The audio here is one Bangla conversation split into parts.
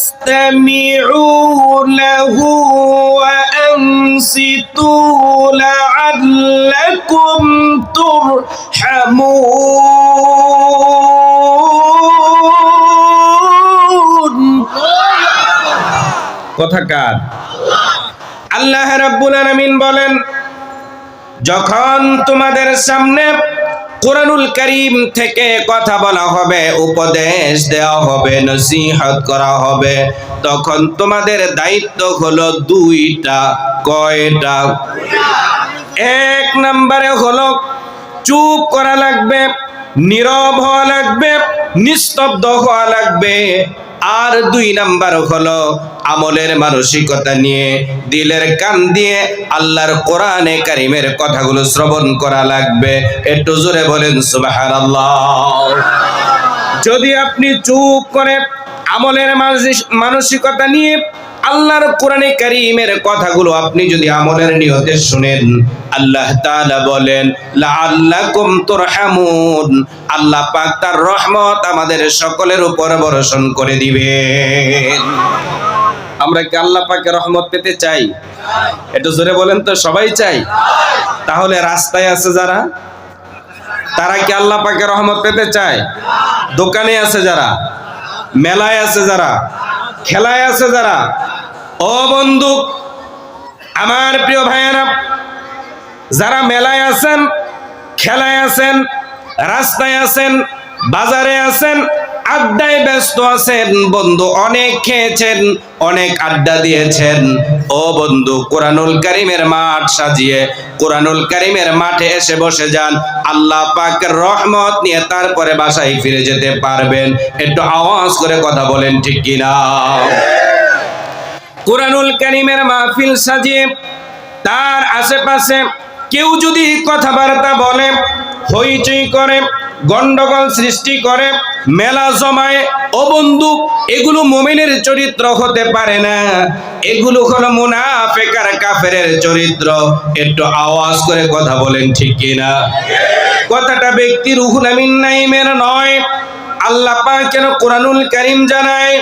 فاستمعوا له وأنصتوا لعلكم ترحمون কথাকার আল্লাহ রাব্বুল আলামিন বলেন, যখন তোমাদের সামনে কুরআনুল কারীম থেকে কথা বলা হবে, উপদেশ দেওয়া হবে, নসিহত করা হবে, তখন তোমাদের দায়িত্ব হলো দুইটা। কয়টা? এক নম্বরে হলো চুপ করা লাগবে, নীরব হওয়া লাগবে, নিস্তব্ধ হওয়া লাগবে। আর দুই নাম্বার হলো আমলের মানসিকতা নিয়ে দিলের কান দিয়ে আল্লাহর কোরআনে কারীমের কথাগুলো শ্রবণ করা লাগবে। একটু জোরে বলেন সুবহানাল্লাহ। যদি আপনি চুপ করে আমলের মানসিকতা নিয়ে আল্লাহর কোরআনে কারীমের কথাগুলো আপনি যদি আমলের নিয়তে শুনেন, আল্লাহ তাআলা বলেন লাআল্লাকুম তুরহামুন, আল্লাহ পাক তার রহমত আমাদের সকলের উপর বর্ষণ করে দিবেন। আমরা কি আল্লাহ পাকের রহমত পেতে চাই? একটু জোরে বলেন তো, সবাই চাই? তাহলে রাস্তায় আছে যারা, তারা কি আল্লাহ পাকের রহমত পেতে চায়? দোকানে আছে যারা, মেলায় আছে যারা, খেলায় আছে যারা, ও বন্ধু আমার প্রিয় ভাইয়েরা, যারা মেলায় আছেন, খেলায় আছেন, রাস্তায় আছেন, বাজারে আছেন, আড্ডায় ব্যস্ত আছেন, বন্ধু অনেক খেয়েছেন, অনেক আড্ডা দিয়েছেন, ও বন্ধু কোরআনুল কারীমের মাঠ সাজিয়ে কোরআনুল কারীমের মাঠে এসে বসে যান, আল্লাহ পাকের রহমত নিয়ে তারপরে বাসায় ফিরে যেতে পারবেন। একটু আওয়াজ করে কথা বলেন ঠিক কিনা? কোরআনুল কারীমের মাহফিল সাজিয়ে তার আশেপাশে কেউ যদি কথাবার্তা বলে, হইচই করে, গন্ডগোল সৃষ্টি করে, মেলা জমায়, ও বন্ধু এগুলো মুমিনের চরিত্র হতে পারে না, এগুলো হলো মুনাফিক আর কাফেরের চরিত্র। একটু আওয়াজ করে কথা বলেন ঠিক কিনা? কথাটা ব্যক্তি রুহুল আমিন নাইমের নয়, আল্লাহ পাকের কোরআনুল কারীম জানায়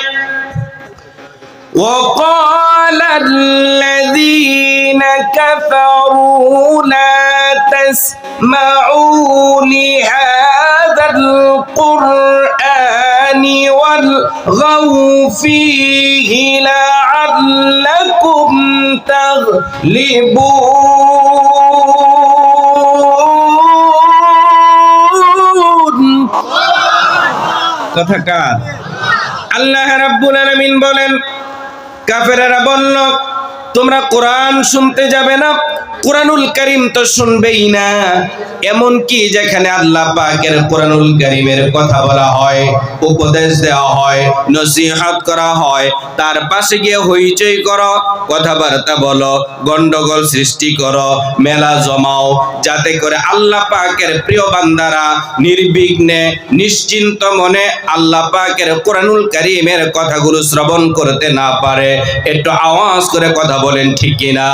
وقال الذين كفروا لا تسمعوا لهذا القرآن والغوا فيه لعلكم تغلبون কথাকার আল্লাহ রাব্বুল আলামিন বলেন, কাফেরেরা বলল তোমরা কোরআন শুনতে যাবে না, কোরআনুল কারীম তো শুনবেই না। এমন কি যেখানে আল্লাহ পাকের কোরআনুল কারীমের কথা বলা হয়, উপদেশ দেওয়া হয়, নসিহত করা হয়, তার পাশে গিয়ে হইচই করো, কথাবার্তা বলো, গন্ডগোল সৃষ্টি করো, মেলা জমাও, যাতে করে আল্লাহ পাকের প্রিয় বান্দারা নির্বিঘ্নে নিশ্চিন্ত মনে আল্লাহ পাকের কোরআনুল কারীমের কথাগুলো শ্রবণ করতে না পারে। একটু আওয়াজ করে কথা বলেন ঠিক কিনা?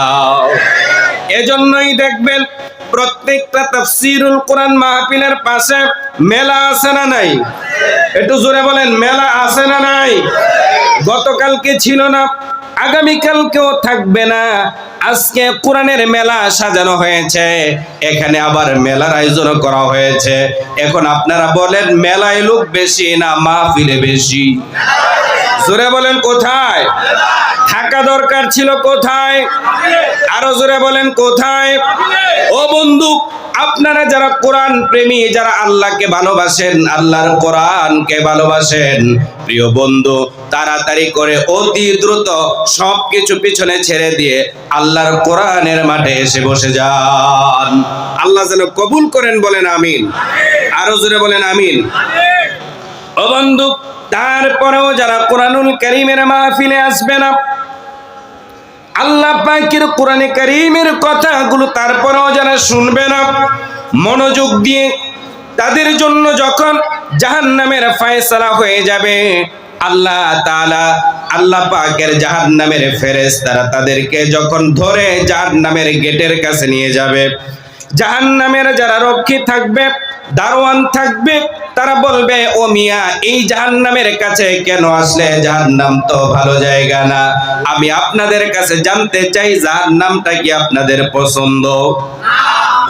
এজন্যই দেখবেন প্রত্যেকটা তাফসীরুল কোরআন মাহফিলের পাশে মেলা আছে না নাই? একটু জোরে বলেন, মেলা আছে না নাই? গতকালকে ছিল না, আগামীকালকেও থাকবে না। আজকে কোরআনের মেলা সাজানো হয়েছে, এখানে আবার মেলার আয়োজন করা হয়েছে। এখন আপনারা বলেন মেলায় লোক বেশি না মাহফিলে বেশি? জোরে বলেন কোথায়? থাকা দরকার ছিল কোথায়? আরো জোরে বলেন কোথায়? ও বন্ধু আপনারা যারা কোরআন প্রেমী, যারা আল্লাহকে ভালোবাসেন, আল্লাহর কোরআনকে ভালোবাসেন, প্রিয় বন্ধু তাড়াতাড়ি করে অতি দ্রুত সবকিছু পিছনে ছেড়ে দিয়ে আল্লাহর কোরআনের মাঠে এসে বসে যান। আল্লাহ যেন কবুল করেন, বলেন আমিন। আরো জোরে বলেন আমিন। ও বন্ধু তারপরেও যারা কোরআনুল কারীমের মাহফিলে আসবে না, আল্লাহ পাকের কোরআনে কারীমের কথাগুলো তারপরেও যারা শুনবে না মনোযোগ দিয়ে, তাদের জন্য যখন জাহান্নামের ফয়সালা হয়ে যাবে, আল্লাহ তাআলা আল্লাহ পাকের জাহান্নামের ফেরেশতারা তাদেরকে যখন ধরে জাহান্নামের গেটের কাছে নিয়ে যাবে, জাহান্নামের যারা রক্ষী থাকবে, দারোয়ান থাকবে, তারা বলবে, ও মিয়া, এই জাহান্নামের কাছে কেন আসলে? জাহান্নাম তো ভালো জায়গা না। আমি আপনাদের কাছে জানতে চাই, জাহান্নামটা কি আপনাদের পছন্দ?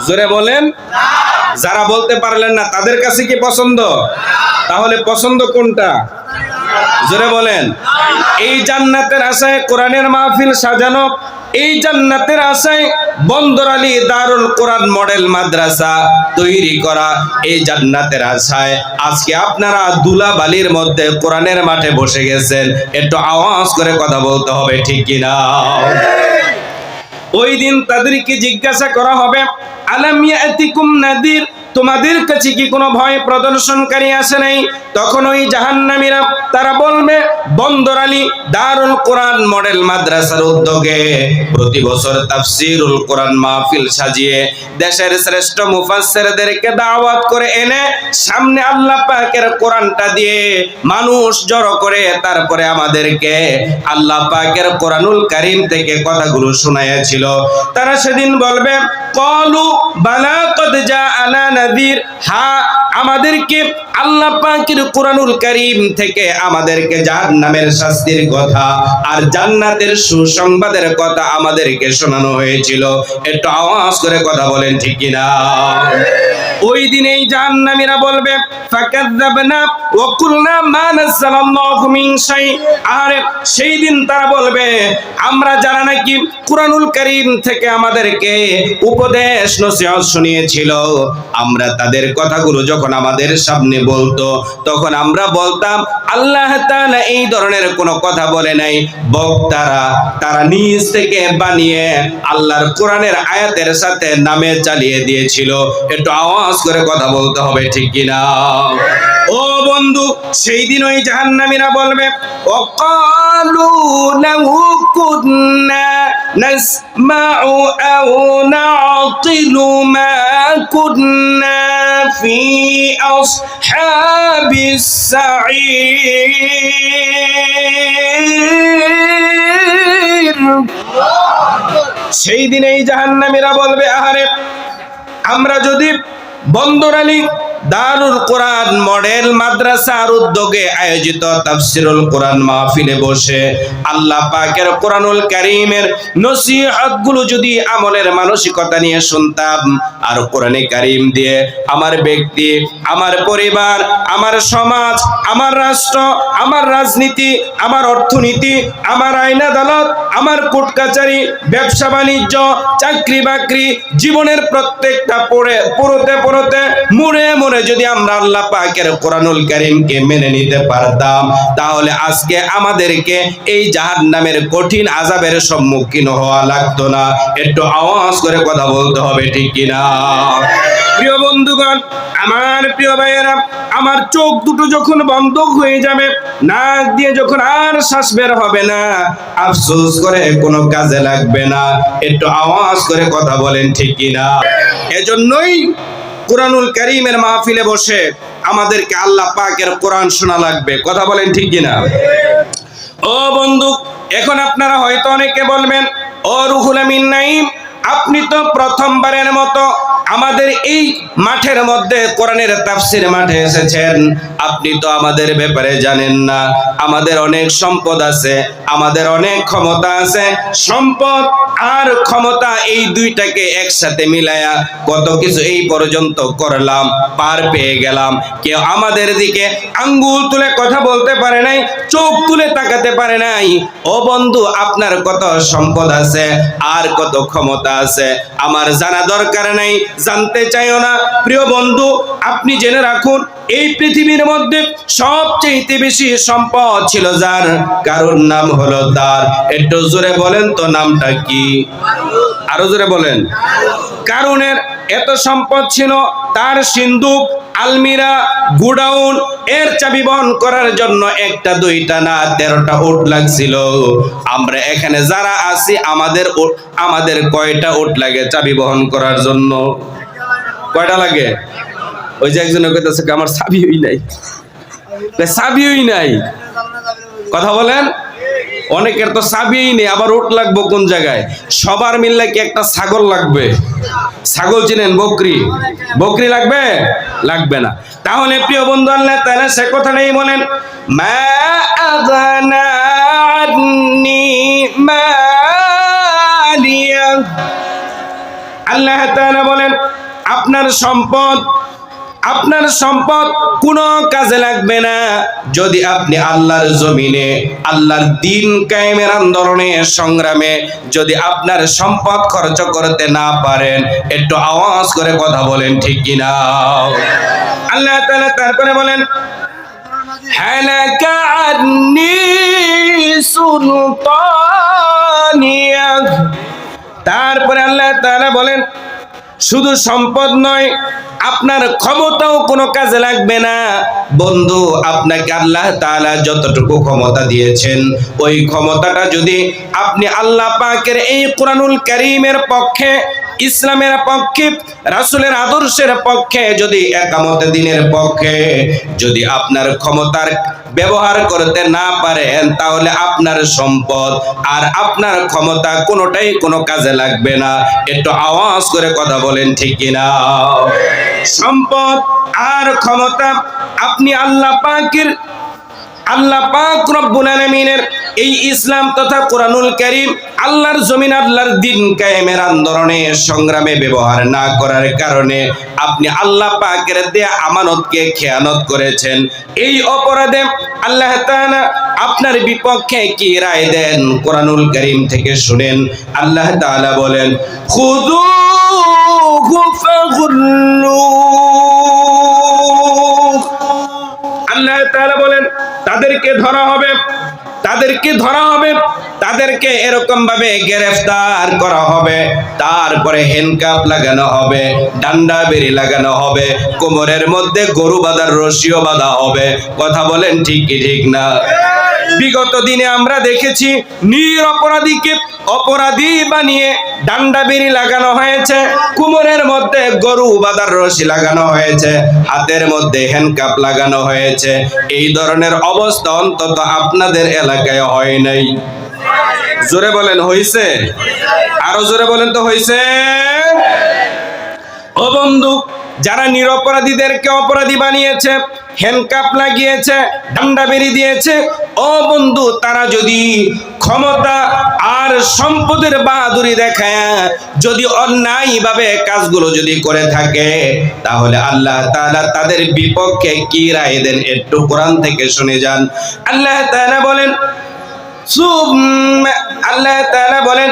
জোরে বলেন। যারা বলতে পারলেন না তাদের কাছে কি পছন্দ? তাহলে পছন্দ কোনটা? জোরে বলেন। এই জান্নাতের আশায় কোরআনের মাহফিল সাজানো, এই জান্নাতের আশায় বন্দর আলী দারুল কোরআন মডেল মাদ্রাসা তৈরি করা, এই জান্নাতের আশায় আজকে আপনারা দুলাবালির মধ্যে কোরআনের মাঠে বসে গেছেন। একটু আওয়াজ করে কথা বলতে হবে, ঠিক কিনা? ওই দিন তাদেরকে জিজ্ঞাসা করা হবে, আলাম ইয়াতিকুম নাদির, তোমাদের কাছে কি কোনো ভয় প্রদর্শনকারী আসে নাই? তখন ওই জাহান্নামীরা তারা বলবে, বন্দর আলী দারুল কোরআন মডেল মাদ্রাসার উদ্যোগে প্রতি বছর তাফসীরুল কোরআন মাহফিল সাজিয়ে দেশের শ্রেষ্ঠ মুফাসসিরদেরকে দাওয়াত করে এনে সামনে আল্লাহ পাকের কোরআনটা দিয়ে মানুষ জড়ো করে তারপরে আমাদেরকে আল্লাহ পাকের কোরআনুল কারীম থেকে কথাগুলো শোনাইয়াছিল। তারা সেদিন বলবে, ক্বালু বালা কদ জাআনা নাযীর, হ্যাঁ, আমাদেরকে আল্লাহ পাকের কোরআনুল কারীম থেকে আমাদেরকে জাহান্নামের শাস্তির কথা আর জান্নাতের সুসংবাদের কথা আমাদেরকে শোনানো হয়েছিল। একটু আওয়াজ করে কথা বলেন, ঠিক কিনা? ওই দিন এই জাহান্নামীরা বলবে, ফাকাযাবনা ওয়া কুলনা মা নাযালাল্লাহু মিন শাই, আর সেই দিন তারা বলবে, আমরা যারা নাকি কোরআনুল কারীম থেকে আমাদেরকে উপদেশ নসিহত শুনিয়েছিল, আমরা তাদের কথাগুলো যখন আমাদের সামনে বলতো তখন আমরা বলতাম আল্লাহ তাআলা এই ধরনের কোনো কথা বলে নাই। বক্তারা তারা নিজ থেকে বানিয়ে আল্লাহর কোরআনের আয়াতের সাথে নামে চালিয়ে দিয়েছিল। একটু আওয়াজ করে কথা বলতে হবে, ঠিক কিনা? ও বন্ধু, সেই দিন ওই জাহান্নামীরা বলবে, ওয়াকালু লাউ কুন্না নাসমাউ আও নাআকিলু মা কুন্না ফি আসহাবিস সাঈর। সেই দিন এই জাহান্নামীরা বলবে, আহারে, আমরা যদি বন্দর আলী দারুল কোরআন মডেল মাদ্রাসার উদ্যোগে আয়োজিত তাফসীরুল কোরআন মাহফিলে বসে আল্লাহ পাকের কোরআনুল কারীমের নসিহতগুলো যদি আমলের মানসিকতা নিয়ে শুনতাম, আর কোরআনে কারীম দিয়ে আমার ব্যক্তি, আমার পরিবার, আমার সমাজ, আমার রাষ্ট্র, আমার রাজনীতি, আমার অর্থনীতি, আমার আইন আদালত, আমার কোর্ট কাচারি, ব্যবসা বাণিজ্য, চাকরি বাকরি, জীবনের প্রত্যেকটা পড়তে মুড়ে যদি আমরা আল্লাহ পাকের কোরআনুল কারীমকে মেনে নিতে পারতাম, তাহলে আজকে আমাদেরকে এই জাহান্নামের কঠিন আযাবের সম্মুখীন হওয়া লাগতো না। একটু আওয়াজ করে কথা বলতে হবে, ঠিক কিনা? প্রিয় বন্ধুগণ, আমার প্রিয় ভাইয়েরা, আমার চোখ দুটো যখন বন্ধ হয়ে যাবে, নাক দিয়ে যখন আর শ্বাস বের হবে না, আফসোস করে কোনো কাজে লাগবে না। একটু আওয়াজ করে কথা বলেন, ঠিক কিনা? এজন্যই কোরআনুল কারীমের মাহফিলে বসে আমাদেরকে আল্লাহ পাকের কোরআন শোনা লাগবে। কথা বলেন, ঠিক কিনা? ও বন্ধু, এখন আপনারা হয়তো অনেকে বলবেন, ও রুহুল আমিন নাঈম, আপনি তো প্রথমবারের মতো আমাদের এই মাঠের মধ্যে কোরআনের তাফসীর মাঠে এসেছেন, আপনি তো আমাদের ব্যাপারে জানেন না। আমাদের অনেক সম্পদ আছে, আমাদের অনেক ক্ষমতা আছে। সম্পদ আর ক্ষমতা এই দুইটাকে একসাথে মিলায়া কত কিছু এই পর্যন্ত করলাম, পার পেয়ে গেলাম। কেউ আমাদের দিকে আঙ্গুল তুলে কথা বলতে পারে নাই, চোখ তুলে তাকাতে পারে নাই। ও বন্ধু, আপনার কত সম্পদ আছে আর কত ক্ষমতা আছে আমার জানা দরকার নাই, জানতে চাইও না। প্রিয় বন্ধু, আপনি জেনে রাখুন, এই পৃথিবীর মধ্যে সবচেয়ে বেশি সম্পদ ছিল যার, কারোর নাম হলো তার। একটু জোরে বলেন তো, নামটা কি? আরো জোরে বলেন। কারুনের এত সম্পদ ছিল, তার সিন্ধুক, আলমিরা, গোডাউন এর চাবি বহন করার জন্য একটা দুইটা না 13টা উট লাগছিল। আমরা এখানে যারা আছি আমাদের কয়টা উট লাগে চাবি বহন করার জন্য? কয়টা লাগে? ওই যে একজন কইতাছে আমার চাবিই নাই, চাবিই নাই। কথা বলেন। অনেকের তো চাবিই নেই, আবার উট লাগবো কোন জায়গায়? সবার মিললে কি একটা ছাগল লাগবে? ছাগল চিনেন? বকরি, বকরি লাগবে? লাগবে না। তাহলে প্রিয় বন্ধু, আল্লাহ তাআলা সে কথা নেই বলেন, মা আযনা আন্নি মালিয়া। আল্লাহ তাআলা বলেন আপনার সম্পদ কোনো কাজে লাগবে না যদি আপনি আল্লাহর জমিনে আল্লাহর দ্বীন কায়েমের আন্দোলনে সংগ্রামে যদি আপনার সম্পদ খরচ করতে না পারেন। একটু আওয়াজ করে কথা বলেন ঠিক কিনা? আল্লাহ তাআলা তারপরে বলেন, হালাকা আন্নি সুলতানিয়া। তারপরে আল্লাহ তাআলা বলেন শুধু সম্পদ নয়, আপনার ক্ষমতাও কোনো কাজে লাগবে না। বন্ধু, আপনাকে আল্লাহ তাআলা যতটুকু ক্ষমতা দিয়েছেন, ওই ক্ষমতাটা যদি আপনি আল্লাহ পাকের এই কুরআনুল কারীমের পক্ষে, ইসলামের পক্ষে, রাসূলের আদর্শের পক্ষে, যদি একামতে দ্বীনের পক্ষে যদি আপনার ক্ষমতার ব্যবহার করতে না পারেন, তাহলে আপনার সম্পদ আর আপনার ক্ষমতা কোনোটাই কোনো কাজে লাগবে না। একটু আওয়াজ করে কথা বলেন ঠিক কিনা? সম্পদ আর ক্ষমতা আপনি আল্লাহ পাক রব্বুল আলামিনের এই ইসলাম তথা কুরআনুল কারীম আল্লাহর জমিন আল্লাহর দ্বীন কায়েমের আন্দোলনে সংগ্রামে ব্যবহার না করার কারণে আপনি আল্লাহ পাকের দেয়া আমানতকে খেয়ানত করেছেন। এই অপরাধে আল্লাহ তাআলা আপনার বিপক্ষে কি রায় দেন কুরআনুল কারীম থেকে শুনেন। আল্লাহ তাআলা বলেন, খুযূহু ফাগুল্লুহ। আল্লাহ তাআলা বলেন তাদেরকে ধরা হবে, তাদেরকে এরকম ভাবে গ্রেফতার করা হবে, তারপরে হ্যান্ডকাপ লাগানো হবে, ডান্ডা বেরি লাগানো হবে, কোমরের মধ্যে গরু বাঁধার রশিও বাঁধা হবে। কথা বলেন ঠিক কি ঠিক না? বিগত দিনে আমরা দেখেছি নিরপরাধীকে অপরাধী বানিয়ে ডান্ডা বেরি লাগানো হয়েছে, কোমরের মধ্যে গরু বাঁধার রশি লাগানো হয়েছে, হাতের মধ্যে হ্যান্ডকাপ লাগানো হয়েছে। এই ধরনের অবস্থা অন্তত আপনাদের এলাকায় হয় নাই। জোরে বলেন হইছে? আরো জোরে বলেন তো হইছে? ও বন্ধু, যারা নিরপরাধীদেরকে অপরাধী বানিয়েছে, হ্যান্ডকাপ লাগিয়েছে, ডান্ডা বেরি দিয়েছে, ও বন্ধু, তারা যদি ক্ষমতা আর সম্পদের বাহাদুরি দেখায় যদি অন্যায়ভাবে কাজগুলো যদি করে থাকে, তাহলে আল্লাহ তাআলা তাদের বিপক্ষে কি রায় দেন একটু কোরআন থেকে শুনে যান। আল্লাহ তাআলা বলেন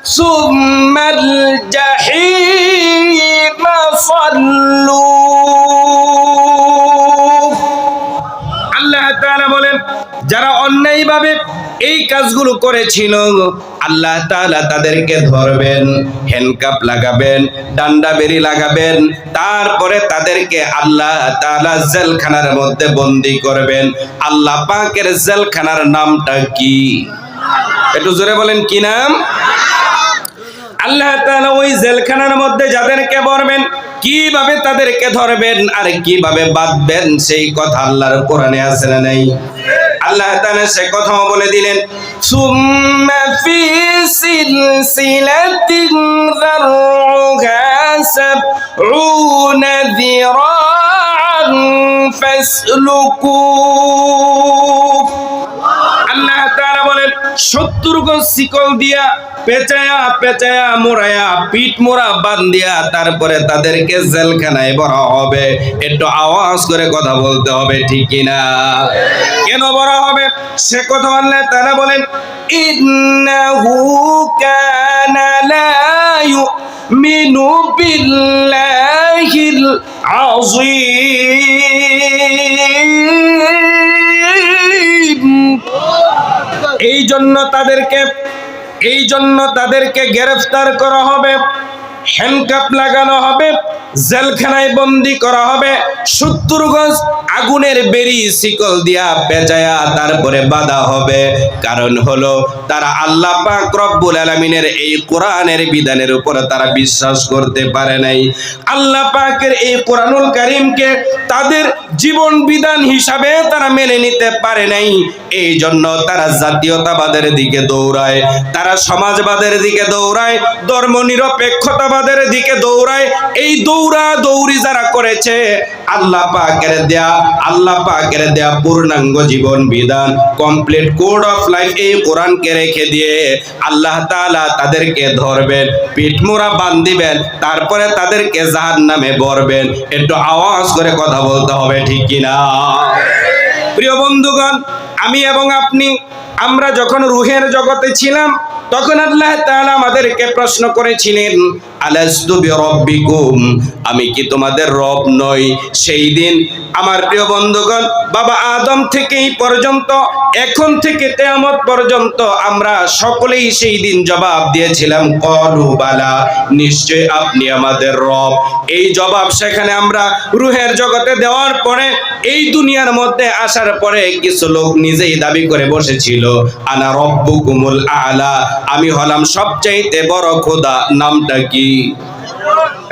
সুম্মাল জাহিম সাল্লু। আল্লাহ তাআলা বলেন যারা অন্যায়ভাবে এই কাজগুলো করেছিল, আল্লাহ তাআলা তাদেরকে ধরবেন, হ্যান্ডকাপ লাগাবেন, ডান্ডা বেরি লাগাবেন, তারপরে তাদেরকে আল্লাহ তাআলা জেলখানার মধ্যে বন্দী করবেন। আল্লাহ পাকের জেলখানার নামটা কি? একটু জোরে বলেন কি নাম? আল্লাহ তাআলা ওই জেলখানার মধ্যে যাদেরকে ভরবেন, কিভাবে তাদেরকে ধরবেন আর কিভাবে বাঁধবেন সেই কথা আল্লাহর কোরআনে আছে না নাই? আল্লাহ তাআলা সে কথাও বলে দিলেন, সুম্মা ফি সিলসিলাতিন যারউহা সাবউনা যিরাআন ফাসলুকু। আল্লাহ তাআলা বলেন 70 গজ শিকল দিয়া পেঁচায়া মোড়ায়া পিঠ মোড়া বান্ধিয়া তারপরে তাদেরকে জেলখানায় ভরা হবে। একটু আওয়াজ করে কথা বলতে হবে ঠিক কিনা? কেন ভরা হবে সে কথা আল্লাহ তাআলা বলেন, ইন্নাহু কানা লা ইউমিনু বিল্লাহিল আযীম। এই জন্য তাদেরকে গ্রেফতার করা হবে, হ্যান্ডকাপ লাগানো হবে, জেলখানায় বন্দি করা হবে, 70 গজ আগুনের বেরি শিকল দিয়া পেঁচায়া তারপরে বাঁধা হবে। কারণ হলো তারা আল্লাহ পাক রব্বুল আলামিনের এই কোরআনের বিধানের উপর তারা বিশ্বাস করতে পারে নাই। আল্লাহ পাকের এই কোরআনুল কারীমকে তাদের জীবন বিধান হিসাবে তারা মেনে নিতে পারে নাই। এই জন্য তারা জাতীয়তাবাদের দিকে দৌড়ায়, তারা সমাজবাদের দিকে দৌড়ায়, ধর্ম নিরপেক্ষতাবাদের দিকে দৌড়ায়। এই দৌড়ি যারা করেছে, আল্লাহ পাকের দেয়া পূর্ণাঙ্গ জীবন বিধান, কমপ্লিট কোড অফ লাইফ এই কোরআনকে রেখে দিয়ে আল্লাহ তাআলা তাদেরকে ধরবেন, পিঠমোড়া বান্ধিবেন, তারপরে তাদেরকে জাহান্নামে ভরবেন। একটু আওয়াজ করে কথা বলতে হবে, ঠিক কিনা? প্রিয় বন্ধুগণ, আমি এবং আপনি আমরা যখন রূহের জগতে ছিলাম, তখন আল্লাহ তাআলা আমাদেরকে প্রশ্ন করেছিলেন, আলাস্তু বিরাব্বিকুম, আমি কি তোমাদের রব নই? সেই দিন আমার প্রিয় বন্ধুগণ, বাবা আদম থেকে এই পর্যন্ত, এখন থেকে কিয়ামত পর্যন্ত আমরা সকলেই সেই দিন জবাব দিয়েছিলাম, ক্বালু বালা, নিশ্চয় আপনি আমাদের রব। এই জবাব সেখানে আমরা রূহের জগতে দেওয়ার পরে, এই দুনিয়ার মধ্যে আসার পরে কিছু লোক নিজেই দাবি করে বসেছিল, আনা রব্বুকুমুল আলা, আমি হলাম সবচাইতে বড় খোদা। নামটা কি?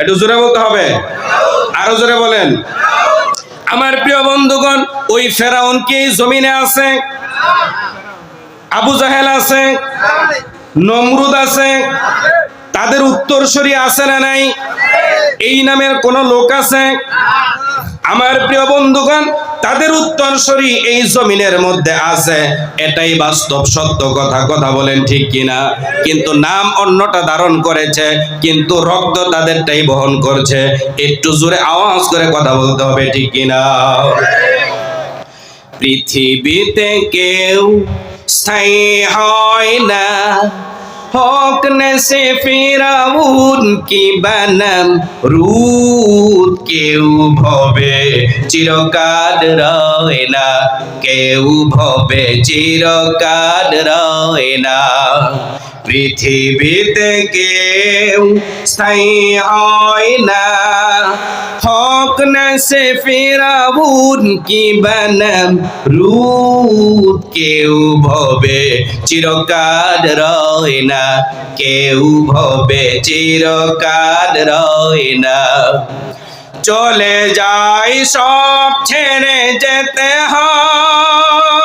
একটু জোরে বলতে হবে, আরো জোরে বলেন। আমার প্রিয় বন্ধুগণ, ওই ফেরাউন কি এই জমিনে আছে? আবু জাহেল আছে, নমরুদ আছে, তাদের উত্তরসূরি আছে না নাই? এই নামের কোন লোক আছে? আমার প্রিয় বন্ধুগণ, তাদের উত্তরসূরি এই জমিনের মধ্যে আছে, এটাই বাস্তব সত্য কথা। কথা বলেন ঠিক কিনা? কিন্তু নাম অন্যটা ধারণ করেছে, কিন্তু রক্ত তাদেরটাই বহন করছে। একটু জোরে আওয়াজ করে কথা বলতে হবে, ঠিক কিনা? পৃথিবীতে কেউ স্থায়ী হয় না, হোক না সে ফিরাউন কি বানাম রুদ, কেউ ভবে চিরকাল রয় না, কেউ ভবে চিরকাল রয় না। পৃথিবীতে কেউ স্থায়ী হয় না, হোক না সে ফিরাউন কি বানাম রুদ, কেউ ভবে চিরকাল রয় না, কেউ ভবে চিরকাল রয় না। চলে যায় সব ছেড়ে যেতে হয়,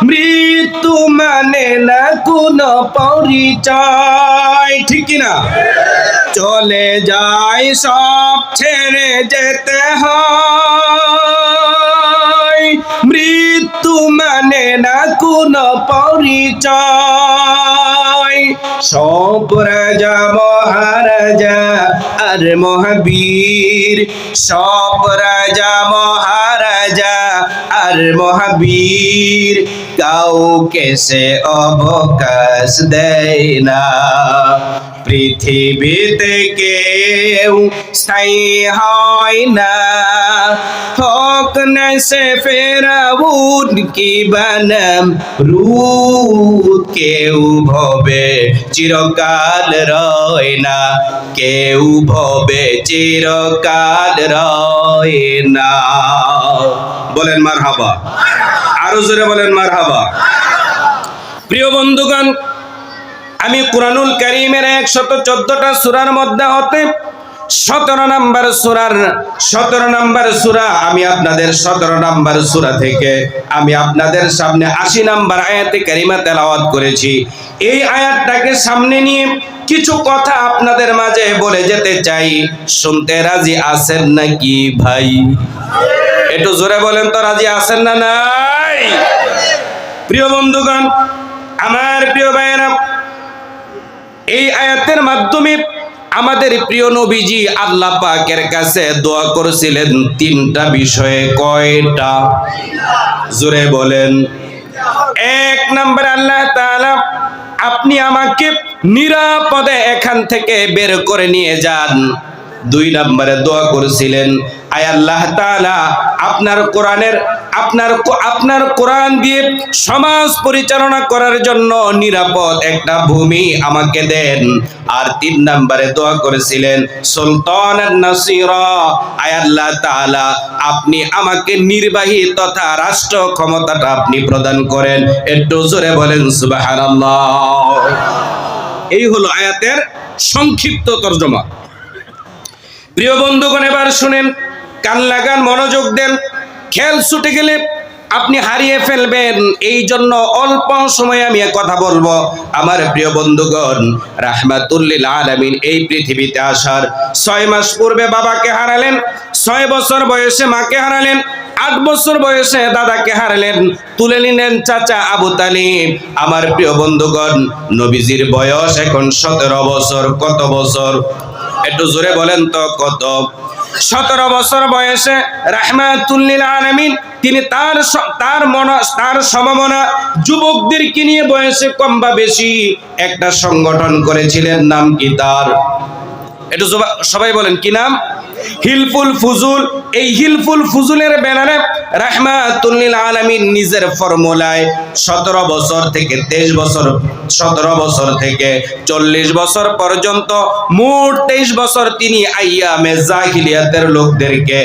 মৃত্যু মানে না কোনো পরিচয়, ঠিক কিনা? চলে যায় সব ছেড়ে যেতে হয়, মৃত্যু মানে না কোনো পরিচয়। সব রাজা মহারাজা আর মহাবীর, সব রাজা মহারাজা আর মহাবীর, কাউকে সে অবকাশ দেয় না। পৃথিবীতে কেউ স্থায়ী হয় না, হোক না সে ফেরাউন কি বানাম রুদ, কেউ ভবে চিরকাল রয় না, কেউ ভবে চিরকাল রয় না। বলেন মারহাবা, আরো জোরে বলেন মারহাবা। প্রিয় বন্ধুগণ, আমি কুরআনুল কারীমের 114টা সূরার মধ্যে হতে 17 নম্বর সূরা আমি আপনাদের 17 নম্বর সূরা থেকে আমি আপনাদের সামনে 80 নম্বর আয়াতে কারিমা তেলাওয়াত করেছি। এই আয়াতটাকে সামনে নিয়ে কিছু কথা আপনাদের মাঝে বলে যেতে চাই। শুনতে রাজি আছেন নাকি ভাই? একটু জোরে বলেন তো, রাজি আছেন না নাই? প্রিয় বন্ধুগণ, আমার প্রিয় ভাইয়েরা, এই আয়াতের মাধ্যমে আমাদের প্রিয় নবীজি আল্লাহ পাকের কাছে দোয়া করেছিলেন 3টা বিষয়ে। কয়টা? জোরে বলেন। 1 নম্বরে আল্লাহ তাআলা, আপনি আমাকে নিরাপদে এখান থেকে বের করে নিয়ে যান। 2 নম্বরে দোয়া করেছিলেন, আয় আল্লাহ তাআলা, আপনার কোরআনের আপনার কোরআন দিয়ে সমাজ পরিচালনা করার জন্য নিরাপদ একটা ভূমি আমাকে দেন। আর 3 নম্বরে দোয়া করেছিলেন সুলতানান নাসিরা, আয় আল্লাহ তাআলা আপনি আমাকে নির্বাহী তথা রাষ্ট্র ক্ষমতাটা আপনি প্রদান করেন। একটু জোরে বলেন সুবহানাল্লাহ। এই হলো আয়াতের সংক্ষিপ্ত তরজমা। প্রিয় বন্ধুগণ, এবার শুনেন, কান লাগান, মনোযোগ দেন। খেল ছুটে গেলে আপনি হারিয়ে ফেলবেন, এই জন্য অল্প সময় আমি কথা বলবো। আমার প্রিয় বন্ধুগণ, রাহমাতুল লিল আলামিন এই পৃথিবীতে আসার 6 মাস পূর্বে বাবাকে হারালেন, 6 বছর বয়সে মাকে হারালেন, 8 বছর বয়সে দাদাকে হারালেন, তুলে নিলেন চাচা আবু তালিব। আমার প্রিয় বন্ধুগণ, নবীজির বয়স এখন 17 বছর। কত বছর? একটু জোরে বলেন তো কত? 17 বছর বয়সে রাহমাতুল লিল আলামিন তিনি তার সমমনা যুবকদেরকে নিয়ে বয়সে কম বা বেশি একটা সংগঠন করেছিলেন। নাম কি তার? একটু সবাই বলেন, কি নাম? হিলফুল ফুজুল। এই হিলফুল ফুজুলের ব্যানারে রাহমাতুল লিল আলামিন নিজের ফর্মুলায় 17 বছর থেকে 23 বছর, 17 বছর থেকে 40 বছর পর্যন্ত মোট 23 বছর তিনি আইয়ামে জাহিলিয়াতের লোকদেরকে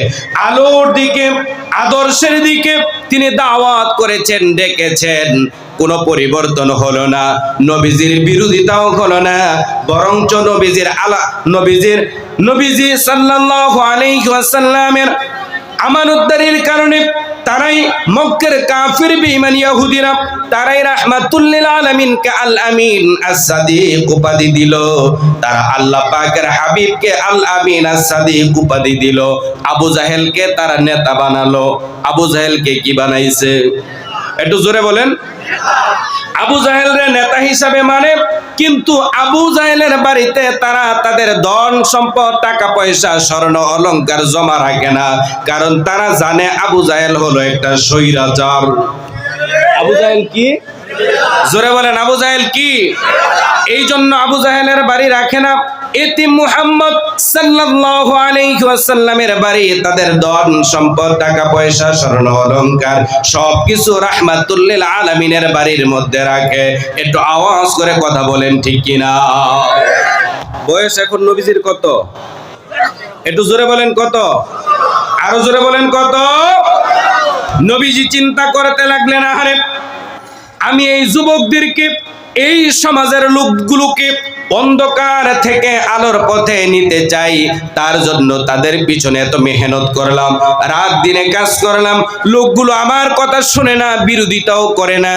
আলোর দিকে, আদর্শের দিকে তিনি দাওয়াত করেছেন, ডেকেছেন। কোনো পরিবর্তন হলো না, নবীজির বিরোধিতাও হলো না, বরঞ্চ নবীজি সাল্লাল্লাহু আলাইহি ওয়াসাল্লামের আমানতদারির কারণে তারাই মক্কার কাফির বেঈমান ইহুদিরা তারাই রাহমাতুল লিল আলামিনকে আল আমিন as-সাদিক উপাধি দিল। তারা আল্লাহ পাকের হাবিবকে আল আমিন as-সাদিক উপাধি দিল। আবু জাহেলকে তারা নেতা বানালো। আবু জাহেলকে কি বানাইছে? একটু জোরে বলেন। আবু জাহেলের নেতা হিসাবে মানে, কিন্তু আবু জাহেলের বাড়িতে তারা তাদের ধন সম্পদ, টাকা পয়সা, স্বর্ণ অলংকার জমা রাখে না, কারণ তারা জানে আবু জাহেল হলো একটা স্বৈরাচার। আবু জাহেল কি? জোরে বলেন, আবু জাহেল কি? এই জন্য আবু জাহেলের বাড়ি রাখে না। এতিম মুহাম্মদ সাল্লাল্লাহু আলাইহি ওয়াসাল্লামের বাড়ি তাদের ধন সম্পদ, টাকা পয়সা, স্বর্ণ অলংকার সবকিছু রাহমাতুল লিল আলামিনের বাড়ির মধ্যে রাখে। একটু আওয়াজ করে কথা বলেন, ঠিক কিনা? বয়স এখন নবীজির কত? একটু জোরে বলেন কত? আরো জোরে বলেন কত? নবীজি চিন্তা করতে লাগলেন, আরে আমি এই যুবকদেরকে, এই সমাজের লোকগুলোকে অন্ধকার থেকে আলোর পথে নিতে চাই। তার জন্য তাদের পিছনে এত মেহনত করলাম, রাত দিনে কাজ করলাম, লোকগুলো আমার কথা শুনে না, বিরোধিতাও করে না।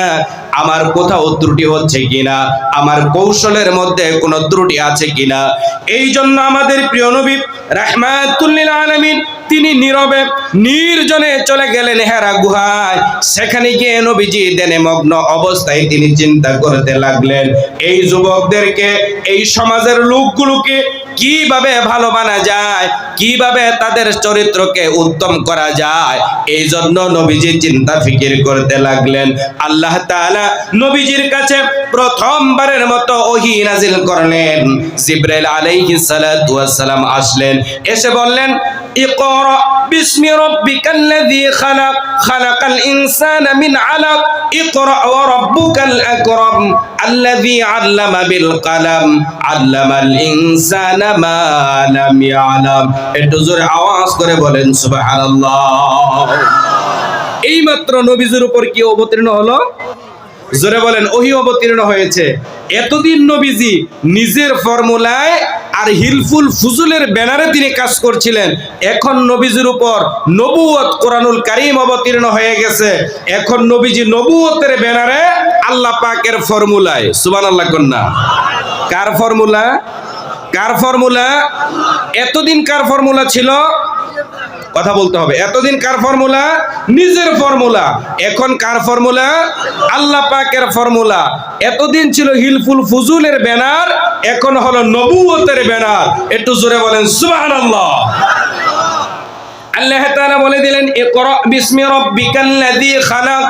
আমার কোথাও ত্রুটি হচ্ছে কিনা, আমার কৌশলের মধ্যে কোনো ত্রুটি আছে কিনা। এই জন্য আমাদের প্রিয় নবী রাহমাতুল লিল আলামিন তিনি নীরবে নির্জনে চলে গেলেন হেরা গুহায়। সেখানে গিয়ে নবীজি ধ্যানে মগ্ন অবস্থায় তিনি চিন্তা করতে লাগলেন, এই যুবকদেরকে, এই সমাজের লোকগুলোকে কিভাবে ভালো বানা যায়, কিভাবে তাদের চরিত্রকে উত্তম করা যায়। এই জন্য নবীজি চিন্তা ফিকির করতে লাগলেন। আল্লাহ তাআলা নবীজির কাছে প্রথমবারের মতো ওহী নাজিল করলেন। জিবরাইল আলাইহিস সালাতু ওয়াস সালাম আসলেন, এসে বললেন, ইকরা বিসমি রাব্বিকাল্লাযী খালাক, খালাকাল ইনসানা মিন আলাক, ইকরা ওয়া রাব্বুকাল আকরাম, আল্লাযী আল্লামা বিল কলম, আল্লামাল ইনসানা মা লাম ইয়ালাম। একটু জোরে আওয়াজ করে বলেন সুবহানাল্লাহ। এইমাত্র নবীজির উপর কি অবতীর্ণ হলো? জোরে বলেন, ওহী অবতীর্ণ হয়েছে। এতদিন নবীজি নিজের ফর্মুলায় আর হিলফুল ফুজুলের ব্যানারে তিনি কাজ করছিলেন। এখন নবীজির উপর নবুয়ত কোরআনুল কারীম অবতীর্ণ হয়ে গেছে। এখন নবীজি নবুয়তের ব্যানারে আল্লাহ পাকের ফর্মুলায়, সুবহানাল্লাহ কন্যা। কার ফর্মুলা? কার ফর্মুলা? এতদিন কার ফর্মুলা ছিল? কথা বলতে হবে। এতদিন কার ফর্মুলা? নিজের ফর্মুলা। এখন কার ফর্মুলা? আল্লাহ পাকের ফর্মুলা। এতদিন ছিল হিলফুল ফুজুলের ব্যানার, এখন হলো নবুয়তের ব্যানার। একটু জোরে বলেন সুবহানাল্লাহ। আল্লাহ তাআলা বলে দিলেন, ইকরা বিসমি রাব্বিকাল্লাযী খালাক,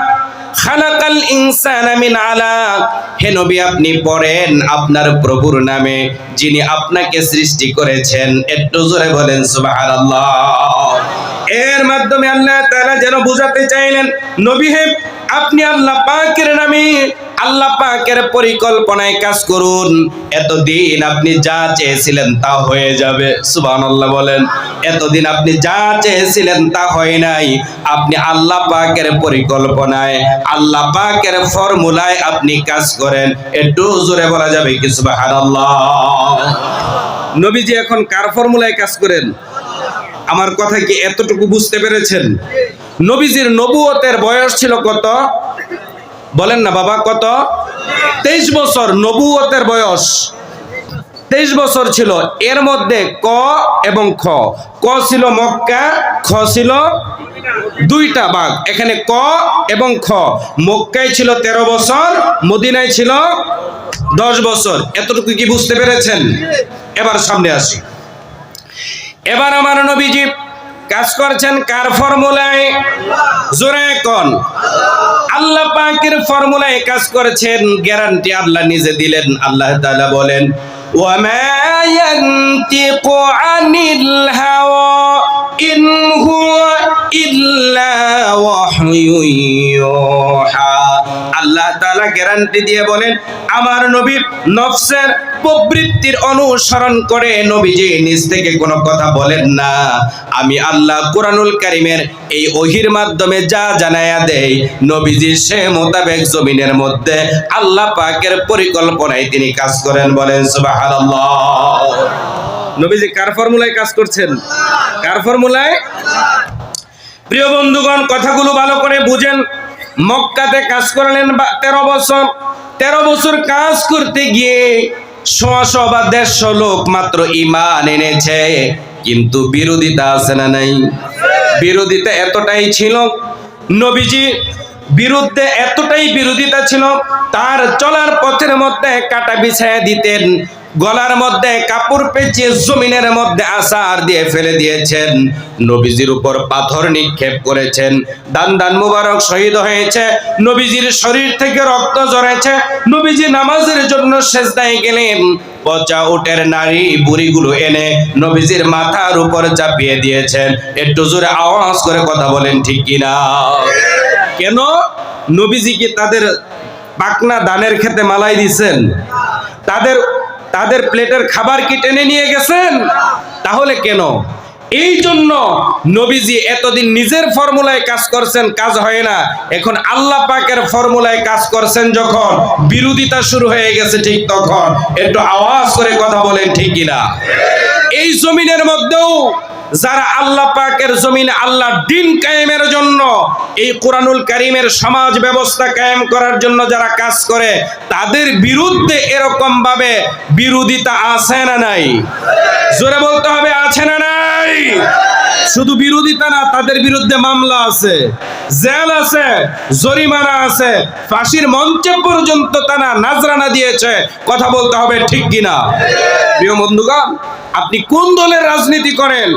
খালাকাল ইনসানা মিন আলাক। হে নবী, আপনি পড়েন আপনার প্রভুর নামে, যিনি আপনাকে সৃষ্টি করেছেন। একটু জোরে বলেন সুবহানাল্লাহ। এর মাধ্যমে আল্লাহ তাআলা যেন বুঝাতে চাইলেন, নবী হে, আপনি আল্লাহ পাকের নামে আল্লাহ পাকের পরিকল্পনায় কাজ করুন, এতদিন আপনি যা চেয়েছিলেন তা হয়ে যাবে। সুবহানাল্লাহ বলেন। এতদিন আপনি যা চেয়েছিলেন তা হয় নাই, আপনি আল্লাহ পাকের পরিকল্পনায়, আল্লাহ পাকের ফর্মুলায় আপনি কাজ করেন। একটু জোরে বলা যাবে কি সুবহানাল্লাহ? নবীজি এখন কার ফর্মুলায় কাজ করেন? আমার কথা কি এতটুকু বুঝতে পেরেছেন? নবীজির নবুয়তের বয়স ছিল কত? বলেন না বাবা, কত? 23 বছর নবুয়তের বয়স 23 বছর ছিল। এর মধ্যে ক এবং খ, ক ছিল মক্কা, খ ছিল দুইটা ভাগ। এখানে ক এবং খ, মক্কায় ছিল 13 বছর, মদিনায় ছিল 10 বছর। এতটুকু কি বুঝতে পেরেছেন? এবার সামনে আসি। এবার আমার নবীজি কাজ করছেন কার ফর্মুলায়? জোরে কোন? আল্লাহ পাকের ফর্মুলায় কাজ করেছেন। গ্যারান্টি আল্লাহ নিজে দিলেন। আল্লাহ তাআলা বলেন, ওয়া মা ইয়ানতিকু আনিল হাওয়া ইন হুয়া ইল্লা ওয়াহয়ুন ইউহা। আল্লাহ তাআলা গ্যারান্টি দিয়ে বলেন, আমার নবী নফসের প্রবৃত্তির অনুসরণ করে নবীজি নিজ থেকে কোনো কথা বলেন না। আমি আল্লাহ কুরআনুল কারীমের এই ওহীর মাধ্যমে যা জানায়া দেই, নবীজি সে মোতাবেক জমিনের মধ্যে আল্লাহ পাকের পরিকল্পনায় তিনি কাজ করেন। বলেন সুবহানাল্লাহ। নবীজি কার ফর্মুলায় কাজ করছেন? কার ফর্মুলায়? প্রিয় বন্ধুগণ, কথাগুলো ভালো করে বুঝেন। মক্কাতে কাজ করলেন 13 বছর। 13 বছর কাজ করতে গিয়ে 100 বা 150 লোক মাত্র ঈমান এনেছে, কিন্তু বিরোধিতা আছে না নাই? বিরোধিতা এতটাই ছিল, নবীজি বিরুদ্ধে এতটাই বিরোধিতা ছিল, তার চলার পথের মধ্যে কাটা বিছায়া দিতেন, গলার মধ্যে কাপড় পেঁচিয়ে জমিনের মধ্যে আছাড় দিয়ে ফেলে দিয়েছেন, নবীজির উপর পাথর নিক্ষেপ করেছেন, দান দান মুবারক শহীদ হয়েছে, নবীজির শরীর থেকে রক্ত ঝরেছে। নবীজি নামাজের জন্য সিজদায় গেলেন, পচা উটের নারী বুড়িগুলো এনে নবীজির মাথার উপর চাপিয়ে দিয়েছেন। একটু জোরে আওয়াজ করে কথা বলেন, ঠিক কিনা? কেন? নবীজি কি তাদের পাকনা ধানের খেতে মালাই দিয়েছেন? তাদের প্লেটের খাবার কি টেনে নিয়ে গেছেন? তাহলে কেন? এই জন্য নবীজি এতদিন নিজের ফর্মুলায় কাজ করছেন, কাজ হয় না। এখন আল্লাহ পাকের ফর্মুলায় কাজ করছেন, যখন বিরোধিতা শুরু হয়ে গেছে ঠিক তখন। একটু আওয়াজ করে কথা বলেন, ঠিক কিনা? এই জমিনের মধ্যেও যারা আল্লাহ পাকের জমিনে আল্লাহর দ্বীন কায়েমের জন্য, এই কোরআনুল কারীমের সমাজ ব্যবস্থা কায়েম করার জন্য যারা কাজ করে, তাদের বিরুদ্ধে এরকম ভাবে বিরোধিতা আছে না নাই? জোরে বলতে হবে, আছে না নাই? শুধু বিরোধিতা না, তাদের বিরুদ্ধে মামলা আছে, জেল আছে, জরিমানা আছে, ফাঁসির মঞ্চে পর্যন্ত তারা নাজরানা দিয়েছে। কথা বলতে হবে, ঠিক কিনা? প্রিয় বন্ধুগণ, আপনি কোন দলের রাজনীতি করেন,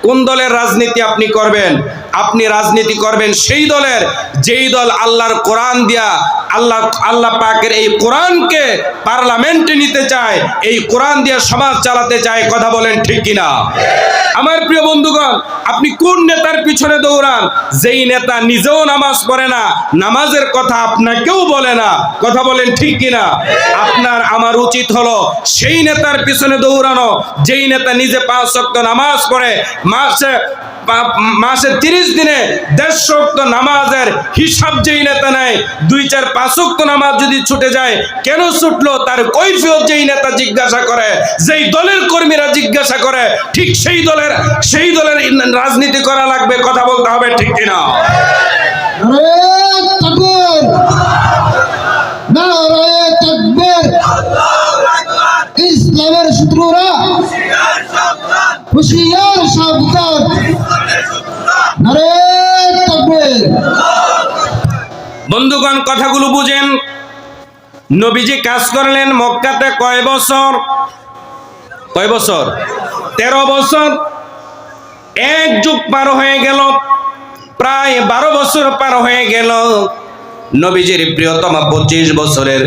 কোন দলের রাজনীতি আপনি করবেন? আপনি রাজনীতি করবেন সেই দলের, যেই দল আল্লাহর কোরআন দিয়া আল্লাহ পাকের এই কোরআনকে পার্লামেন্টে নিতে চায়, এই কোরআন দিয়া সমাজ চালাতে চায়। কথা বলেন, ঠিক কিনা? আমার প্রিয় বন্ধুগণ, আপনি কোন নেতার পিছনে দৌড়ান, যেই নেতা নিজেও নামাজ পড়ে না, নামাজের কথা আপনাকেও বলে না? কথা বলেন, ঠিক কিনা? আপনার আমার উচিত হলো সেই নেতার পিছনে দৌড়ানো, যেই নেতা নিজে 5 ওয়াক্ত নামাজ পড়ে, মাসে 30 দিনে 150 ওয়াক্ত নামাজের হিসাব যেই নেতা নেয়, 2-4-5 ওয়াক্ত নামাজ যদি ছুটে যায়, কেন ছুটলো তার কৈফিয়ত যেই নেতা জিজ্ঞাসা করে, যেই দলের কর্মীরা জিজ্ঞাসা করে, ঠিক সেই দলের রাজনীতি করা লাগবে। কথা বলতে হবে, ঠিক কিনা? নারে তাকবীর, নারে তাকবীর। ইসলামের শত্রুরা হুঁশিয়ার সাবধান। নারে তাকবীর। বন্ধুগণ, কথাগুলো বুঝেন। নবীজি কাজ করলেন মক্কাতে কয় বছর? 13 বছর। এক যুগ পার হয়ে গেল, প্রায় 12 বছর পার হয়ে গেল। নবীজির প্রিয়তমা 25 বছরের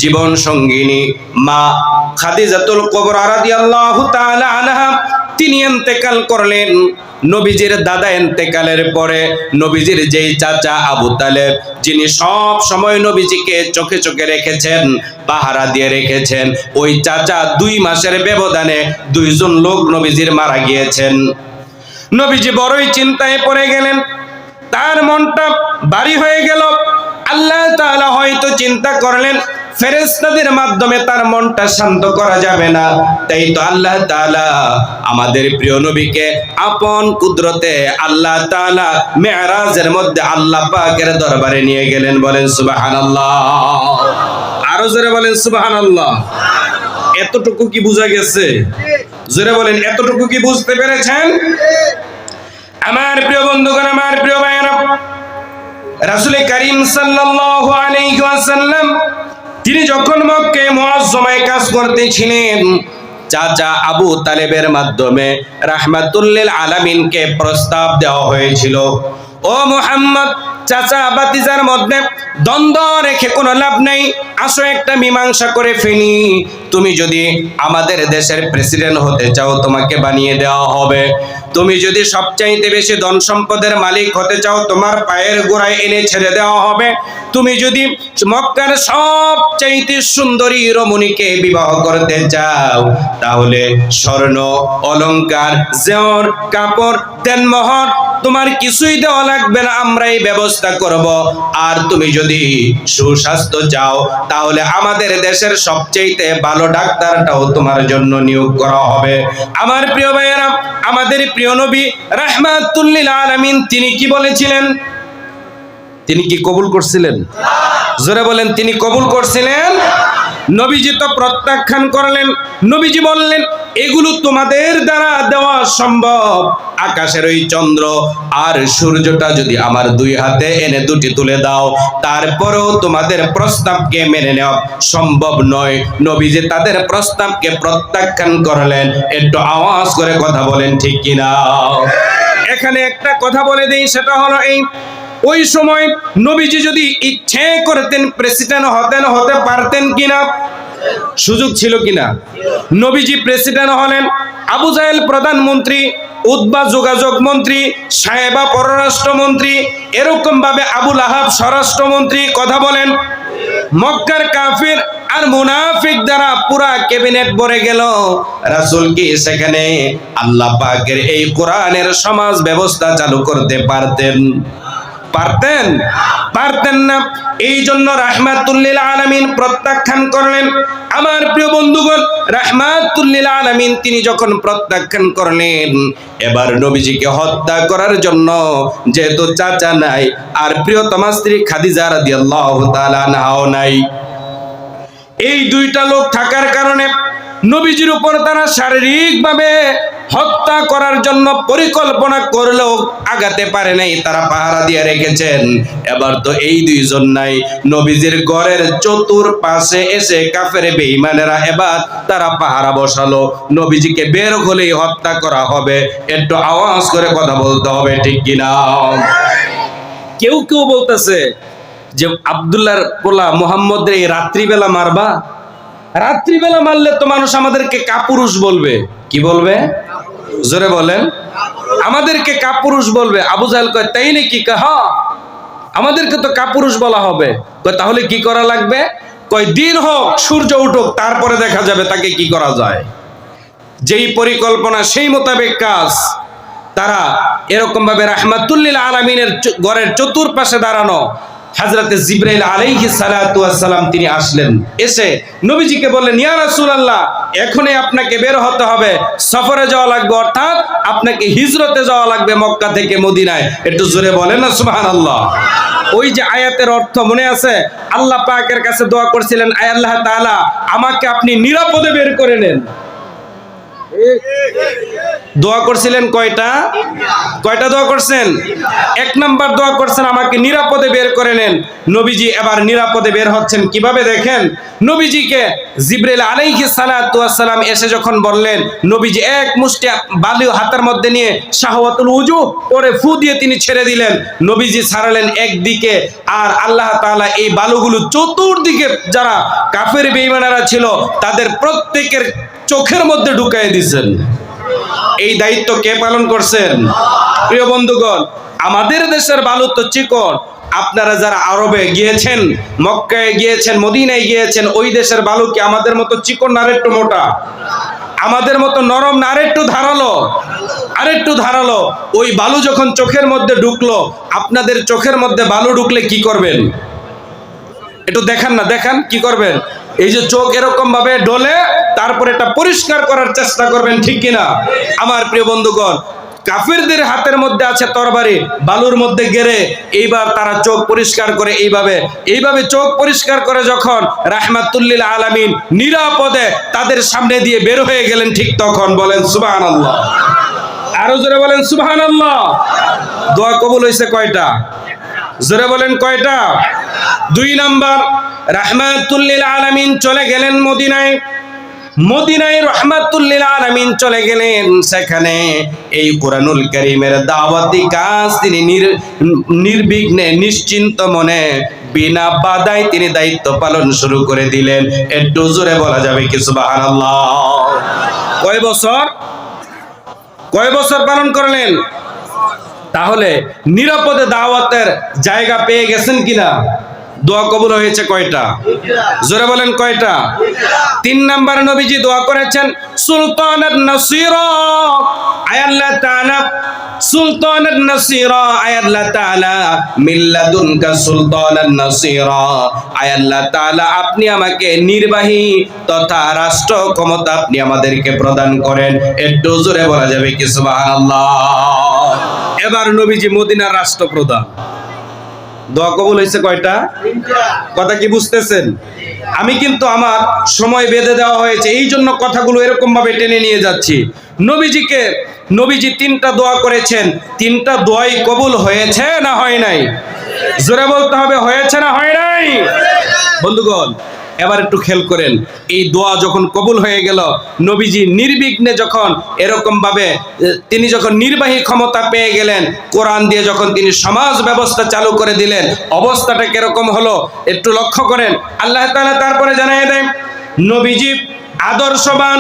জীবন সঙ্গিনী মা খাদিজাতুল কুবরা রাদিয়াল্লাহু তাআলা আনহা তিনি ইন্তেকাল করলেন। নবীজির দাদা ইন্তেকালের পরে নবীজির যেই চাচা আবু তালেব, যিনি সব সময় নবীজিকে চোখে চোখে রেখেছেন, পাহারা দিয়ে রেখেছেন, ওই চাচা 2 মাসের ব্যবধানে 2 জন লোক নবীজির মারা গিয়েছেন। নবীজি বড়ই চিন্তায় পড়ে গেলেন, তার মনটা ভারী হয়ে গেল। আল্লাহ তাআলা হয়তো চিন্তা করলেন ফেরেশতাদের মাধ্যমে তার মনটা শান্ত করা যাবে না, তাই তো আল্লাহ তাআলা আমাদের প্রিয় নবীকে আপন কুদরতে আল্লাহ তাআলা মেরাজের মধ্যে আল্লাহ পাকের দরবারে নিয়ে গেলেন। বলেন সুবহানাল্লাহ, আরো জোরে বলেন সুবহানাল্লাহ। এতটুকু কি বোঝা গেছে? জোরে বলেন, এতটুকু কি বুঝতে পেরেছেন? আমার প্রিয় বন্ধুগণ, আমার প্রিয় ভাইয়েরা, রাসূল করিম সাল্লাল্লাহু আলাইহি ওয়াসাল্লাম তিনি যখন মক্কা মুআজ্জমায় কাজ করতেছিলেন, চাচা আবু তালেবের মাধ্যমে রাহমাতুল লিল আলামিনকে প্রস্তাব দেওয়া হয়েছিল, ও মুহাম্মদ, চাচা বাতিজার মধ্যে দ্বন্দ্ব রেখে কোনো লাভ নেই, আসো একটা মীমাংসা করে ফেলি। তুমি যদি আমাদের দেশের প্রেসিডেন্ট হতে চাও তোমাকে বানিয়ে দেওয়া হবে। তুমি যদি সবচাইতে বেশি ধন সম্পদের মালিক হতে চাও তোমার পায়ের গোড়ায় এনে ছেড়ে দেওয়া হবে। তুমি যদি মক্কার সবচাইতে সুন্দরী রমণীকে বিবাহ করতে চাও তাহলে স্বর্ণ অলংকার জেওর কাপড় দেনমোহর তোমার কিছুই দেওয়া লাগবে না, আমরাই ব্যবস্থা করব। আর তুমি যদি সুস্বাস্থ্য চাও তাহলে আমাদের দেশের সবচেয়ে ভালো ডাক্তারটাও তোমার জন্য নিয়োগ করা হবে। আমার প্রিয় ভাইয়েরা, আমাদের প্রিয় নবী রাহমাতুল লিল আলামিন তিনি কি বলেছিলেন? তিনি কি কবুল করছিলেন? জোরে বলেন, তিনি কবুল করছিলেন? নবীজি তো প্রত্যাখ্যান করলেন। নবীজি বললেন, এগুলো তোমাদের দ্বারা দেওয়া সম্ভব। আকাশের ওই চন্দ্র আর সূর্যটা যদি আমার 2 হাতে এনে দুটি তুলে দাও তারপরেও তোমাদের প্রস্তাবকে মেনে নেওয়া সম্ভব নয়। নবীজি তাদের প্রস্তাবকে প্রত্যাখ্যান করলেন। একটু আওয়াজ করে কথা বলেন, ঠিক কিনা? এখানে একটা কথা বলে দেই, সেটা হলো এই, ওই সময় নবীজি যদি ইচ্ছে করতেন প্রেসিডেন্ট হতে পারতেন কিনা? সুযোগ ছিল কিনা? নবীজি প্রেসিডেন্ট হলেন, আবু জাহেল প্রধানমন্ত্রী, উতবা যোগাযোগ মন্ত্রী, সাহেবা পররাষ্ট্রমন্ত্রী, এরকম ভাবে আবু লাহাব স্বরাষ্ট্রমন্ত্রী। কথা বলেন, মক্কার কাফির আর মুনাফিক দ্বারা পুরা ক্যাবিনেট ভরে গেল। রাসূল কি সেখানে আল্লাহ পাকের এই কোরআনের সমাজ ব্যবস্থা চালু করতে পারতেন? পারতেন? পারতেন না। এই জন্য রাহমাতুল লিল আলামিন প্রত্যাখ্যান করলেন। আমার প্রিয় বন্ধুগণ, রাহমাতুল লিল আলামিন তিনি যখন প্রত্যাখ্যান করলেন, এবার নবীজিকে হত্যা করার জন্য যেহেতু চাচা নাই আর প্রিয়তমা স্ত্রী খাদিজা রাদিয়াল্লাহু তাআলা আনহাও নাই, এই 2টা লোক থাকার কারণে নবীজির উপর তারা শারীরিকভাবে হত্যা করার জন্য পরিকল্পনা করলেও আগাতে পারে নাই, তারা পাহারা দিয়ে রেখেছেন। এবার তো এই 2 জন নাই, নবীজির ঘরের চতুর্পাশে এসে কাফের বেঈমানেরা এবার তারা পাহারা বসালো। নবীজিকে বের হলেই হত্যা করা হবে। একটু আওয়াজ করে কথা বলতে হবে, ঠিক কিনা? কেউ কেউ বলতেছে যে আব্দুল্লাহর পোলা মুহাম্মদের এই রাত্রিবেলা মারবা, রাত্রিবেলা মারলে তো মানুষ আমাদেরকে কাপুরুষ বলবে। কি বলবে? জোরে বলেন, আমাদেরকে কাপুরুষ বলবে। আবু জাহেল কয়, তাই নাকি? হ্যাঁ, আমাদেরকে তো কাপুরুষ বলা হবে। কয়, তাহলে কি করা লাগবে? কয়, দিন হোক, সূর্য উঠুক, তারপরে দেখা যাবে তাকে কি করা যায়। যেই পরিকল্পনা সেই মোতাবেক কাজ। তারা এরকম ভাবে রাহমাতুল লিল আলামিনের ঘরের চতুর্পাশে দাঁড়ানো। হযরতে জিবরাইল আলাইহিস সালাতু ওয়াস সালাম তিনি আসলেন, এসে নবীজিকে বললেন, ইয়া রাসূলুল্লাহ, এখনই আপনাকে বের হতে হবে, সফরে যাওয়া লাগবে, অর্থাৎ আপনাকে হিজরতে যাওয়া লাগবে মক্কা থেকে মদিনায়। একটু জোরে বলেন না সুবহানাল্লাহ। ওই যে আয়াতের অর্থ মনে আছে? আল্লাহ পাকের কাছে দোয়া করছিলেন, আয় আল্লাহ তাআলা, আমাকে আপনি নিরাপদে বের করে নেন। দোয়া করছিলেন কয়টা? দোয়া করছেন? 1 নাম্বার দোয়া করছেন, আমাকে নিরাপদে বের করে নেন। নবীজি এবার নিরাপদে বের হচ্ছেন কিভাবে দেখেন। নবীজিকে জিবরাইল আলাইহিস সালাতু ওয়াস সালাম এসে যখন বললেন, নবীজি এক মুষ্টি বালু হাতের মধ্যে নিয়ে শাহওয়াতুল উজু পরে ফু দিয়ে তিনি ছেড়ে দিলেন। নবীজি ছাড়লেন একদিকে, আর আল্লাহ তাআলা এই বালুগুলো চতুর্দিকে যারা কাফের বেঈমানেরা ছিল তাদের প্রত্যেকের চোখের মধ্যে ঢুকাই দিয়েছেন। এই দায়িত্ব কে পালন করছেন? প্রিয় বন্ধুগণ, আমাদের দেশের বালু তো চিকন। আপনারা যারা আরবে গিয়েছেন, মক্কায় গিয়েছেন, মদিনায় গিয়েছেন, ওই দেশের বালু কি আমাদের মতো চিকন না আরেকটু মোটা? আমাদের মতো নরম না আরেকটু ধারালো? আরেকটু ধারালো। ওই বালু যখন চোখের মধ্যে ঢুকলো, আপনাদের চোখের মধ্যে বালু ঢুকলে কি করবেন? একটু দেখান না, দেখান কি করবেন? এই যে চোখ এরকম ভাবে ডলে, তারপরে এটা পরিষ্কার করার চেষ্টা করবেন, ঠিক কিনা? আমার প্রিয় বন্ধুগণ, কাফিরদের হাতের মধ্যে আছে তরবারি, বালুর মধ্যে গেরে এইবার তারা চোখ পরিষ্কার করে এইভাবে চোখ পরিষ্কার করে যখন রাহমাতুল্লিল আলামিন নিরাপদে তাদের সামনে দিয়ে বের হয়ে গেলেন, ঠিক তখন বলেন সুবহানাল্লাহ। আরো জোরে বলেন সুবহানাল্লাহ। দোয়া কবুল হয়েছে কয়টা? জোরে বলেন কয়টা? 2 নাম্বার, রাহমাতুল্লিল আলামিন চলে গেলেন মদিনায়। মদিনায় রাহমাতুল্লিল আলামিন চলে গেলেন, সেখানে এই কোরআনুল কারীমের দাওয়াতি কাজ তিনি নির্বিঘ্নে নিশ্চিন্ত মনে বিনা বাধায় তিনি দায়িত্ব পালন শুরু করে দিলেন। একটু জোরে বলা যাবে কি সুবহানাল্লাহ? কয় বছর পালন করলেন? তাহলে নিরাপদে দাওয়াতের জায়গা পেয়ে গেছেন কিনা? দোয়া কবুল হয়েছে কয়টা? জোরে বলেন কয়টা? 3 নাম্বার, নবীজি দোয়া করেছেন সুলতানাত নাসিরা, আয় আল্লাহ তাআলা সুলতানাত নাসিরা, আয় আল্লাহ তাআলা মিল্লাদুনকা সুলতানাত নাসিরা, আয় আল্লাহ তাআলা আপনি আমাকে নির্বাহী তথা রাষ্ট্র ক্ষমতা আপনি আমাদেরকে প্রদান করেন। একটু জোরে বলা যাবে কি সুবহানাল্লাহ? এবার নবীজি মদিনার রাষ্ট্রপ্রধান। দোয়া কবুল হয়েছে কয়টা? কথা কি বুঝতেছেন? আমি কিন্তু আমার সময় বেঁধে দেওয়া হয়েছে, এই জন্য কথাগুলো এরকম ভাবে টেনে নিয়ে যাচ্ছি। নবীজি 3টা দোয়া করেছেন, 3টা দোয়াই কবুল হয়েছে না হয় নাই? জোরে বলতে হবে, হয়েছে না হয় নাই? বন্ধুগণ, এবার একটু খেয়াল করেন, এই দোয়া যখন কবুল হয়ে গেল, নবীজি নির্বিঘ্নে যখন এরকম ভাবে তিনি যখন নির্বাহী ক্ষমতা পেয়ে গেলেন, কোরআন দিয়ে যখন তিনি সমাজ ব্যবস্থা চালু করে দিলেন, অবস্থাটা কিরকম হলো একটু লক্ষ্য করেন। আল্লাহ তাআলা তারপরে জানিয়ে দেন, নবীজি আদর্শবান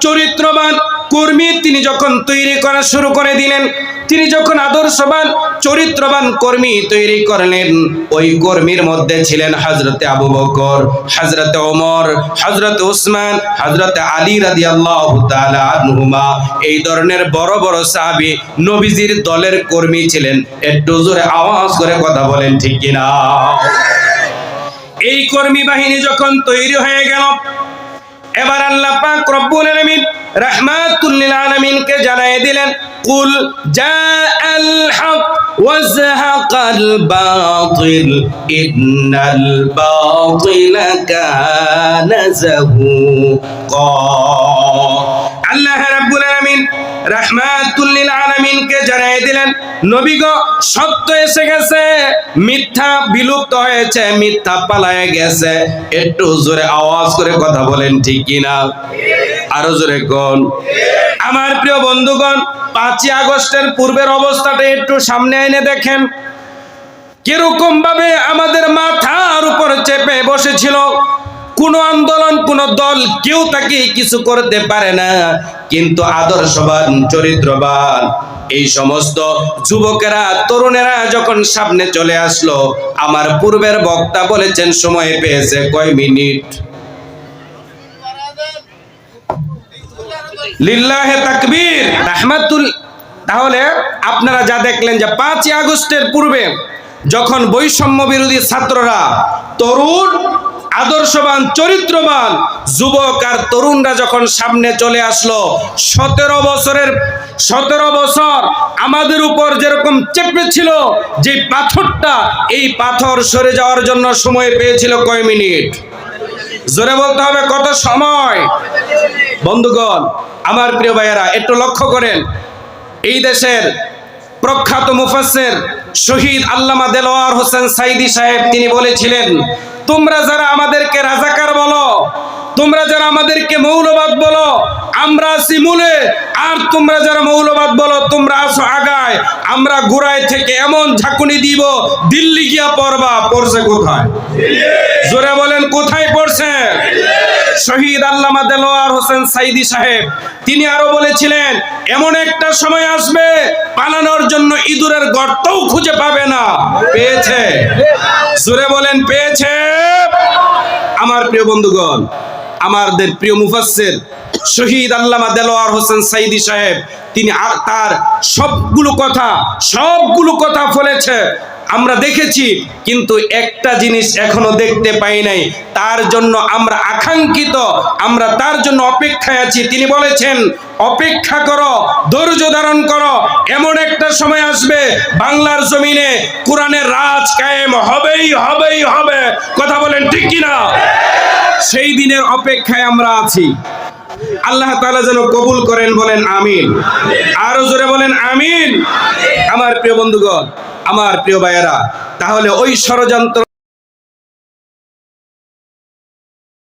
চরিত্রবান কর্মী তিনি যখন তৈরি করা শুরু করে দিলেন, তিনি যখন আদর্শবান চরিত্রবান কর্মী তৈরি করলেন, ওই কর্মীর মধ্যে ছিলেন হযরতে আবু বকর, হযরতে ওমর, হযরতে উসমান, হযরতে আলী রাদিয়াল্লাহু তাআলা আনহুমা। এই ধরনের বড় বড় সাহাবী নবীজির দলের কর্মী ছিলেন। একটু জোরে আওয়াজ করে কথা বলেন, ঠিক কিনা? এই কর্মী বাহিনী যখন তৈরি হয়ে গেল, এবার আল্লাহ পাক রব্বুল আলামিন রাহমাতুল্লিল আলামিনকে জানিয়ে দিলেন, কুল জাআল হক ওয়া যাহাকাল বাতিল ইন্নাল বাতিলা কানা যাহুকা। আল্লাহ রাব্বুল আলামিন রাহমাতুল্লিল আলামিনকে জানিয়ে দিলেন, নবী গো, সত্য এসে গেছে, মিথ্যা বিলুপ্ত হয়েছে, মিথ্যা পালায়ে গেছে। একটু জোরে আওয়াজ করে কথা বলেন, ঠিক কিনা? আরো জোরে কোন? আমার প্রিয় বন্ধুগণ, 5ই আগস্টের পূর্বের অবস্থাটা একটু সামনে এনে দেখেন, কিরকম ভাবে আমাদের মাথার উপর চেপে বসেছিল। কোন আন্দোলন, কোন দল, কেউ তাকে কিছু করতে পারে না। কিন্তু আদর্শবান চরিত্রবান এই সমস্ত যুবকেরা, তরুণেরা যখন সামনে চলে আসলো, আমার পূর্বের বক্তা বলেছেন সময় পেয়েছে কয় মিনিট? লিল্লাহে তাকবীর, রাহমাতুল। তাহলে আপনারা যা দেখলেন যে 5ই আগস্টের পূর্বে যখন বৈষম্য বিরোধী ছাত্ররা, তরুণ আদর্শবান চরিত্রবান যুবক আর তরুণরা যখন সামনে চলে আসলো, 17 বছর আমাদের উপর যেরকম চেপেছিল যে পাথরটা, এই পাথর সরে যাওয়ার জন্য সময় পেয়েছিল কয় মিনিট? জোরে বলতে হবে, কত সময়? বন্ধুগণ, আমার প্রিয় ভাইয়েরা, একটু লক্ষ্য করেন, এই দেশের প্রখ্যাত মুফাসসির শহীদ আল্লামা দেলোয়ার হোসেন সাইদি সাহেব তিনি বলেছিলেন, তোমরা যারা আমাদেরকে রাজাকার বলো, তোমরা যারা আমাদেরকে মৌলবাদ বলো, আমরা আছি মূলে, আর তোমরা যারা মৌলবাদ বলো তোমরা আসো আগায়। আমরা গোড়ায় থেকে এমন ঝাঁকুনি দিব, দিল্লি গিয়া পড়বা। পড়ছে কোথায়? জোরে বলেন, কোথায় পড়ছে? শহীদ আল্লামা দেলোয়ার হোসেন সাইদি সাহেব তিনি আরো বলেছিলেন, এমন একটা সময় আসবে পালানোর জন্য ইঁদুরের গর্তও খুঁজে পাবে না। পেয়েছে? জোরে বলেন, পেয়েছে? আমার প্রিয় বন্ধুগণ, আমাদের প্রিয় মুফাসসির শহীদ আল্লামা দেলোয়ার হোসেন সাইদি সাহেব তিনি তার সবগুলো কথা বলেছে, আমরা দেখেছি, কিন্তু একটা জিনিস এখনো দেখতে পাই নাই। তার জন্য আমরা আকাঙ্ক্ষিত, আমরা তার জন্য অপেক্ষায় আছি। তিনি বলেছেন, অপেক্ষা করো, ধৈর্য ধারণ করো, এমন একটা সময় আসবে বাংলার জমিনে কোরআনের রাজ কায়েম হবেই হবে। কথা বলেন ঠিক কিনা? সেই দিনের অপেক্ষায় আমরা আছি। আল্লাহ তাআলা যেন কবুল করেন, বলেন আমিন। আরো জোরে বলেন আমিন। আমার প্রিয় বন্ধুগণ, আমার প্রিয় ভাইয়েরা, তাহলে ওই ষড়যন্ত্র